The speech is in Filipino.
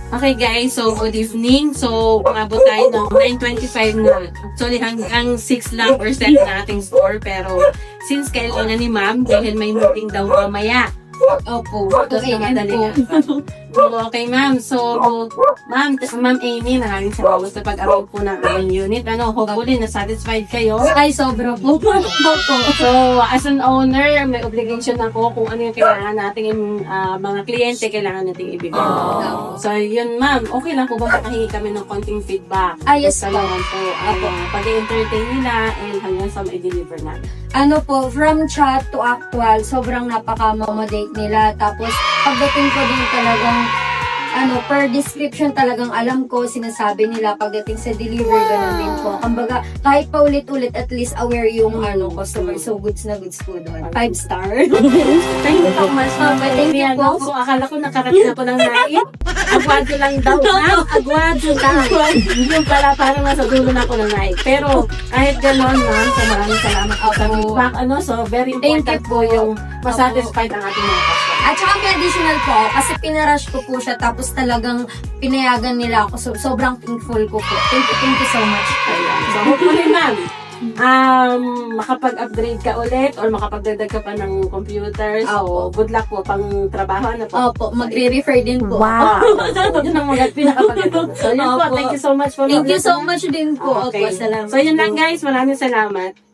Okay guys, so good evening. So, umabot tayo ng 9:25 na. Actually, hanggang 6 lang percent na ating store. Pero, since kailangan ni ma'am, dahil may meeting daw mamaya. Opo. Tapos na madali okay, ma'am. So, ma'am Amy, maraming salamat sa pag-aral po ng aming unit. Hopefully, na-satisfied kayo. Ay, sobra po. Opo. So, as an owner, may obligation ako kung ano yung kailangan nating mga kliyente kailangan nating ibigay. So, yun ma'am, okay lang po ba makahingi kami ng konting feedback? Yes po. Salamat po. Pag-entertain nila and hanggang sa ma-deliver natin. Ano po, from chat to actual, sobrang napaka-accommodate nila. Tapos, pagdating ko din talagang, per description talagang alam ko, sinasabi nila pagdating sa delivery, ganun din po. Kumbaga, kahit pa ulit-ulit, at least aware yung customer. So, goods na goods po doon. 5 star. Thank you so much. Thank you po. So, akala ko nakarating na po ng nain. Agwado lang daw. Agwado lang. Yung pala, parang nasa dulo na ako ng nain. Pero, kahit gano'n, ma'am, so maraming salamat po sa feedback. So, very important po yung masatisfied ang ating mga customer. At saka may additional po, kasi pinarush ko po siya, tapos talagang pinayagan nila ako. So, sobrang thankful ko po. Thank you so much. So, hopefully, ma'am, makapag-upgrade ka ulit or makapagdadag ka pa ng computers. So, good luck po pang trabaho na po. Opo, magre-refer din po. Wow! Yun ang mga pinakapaganda. So, yun po. Opo. Thank you so much po. Thank you so much din po. Okay. Opo, salamat. So, yun lang guys. Maraming salamat.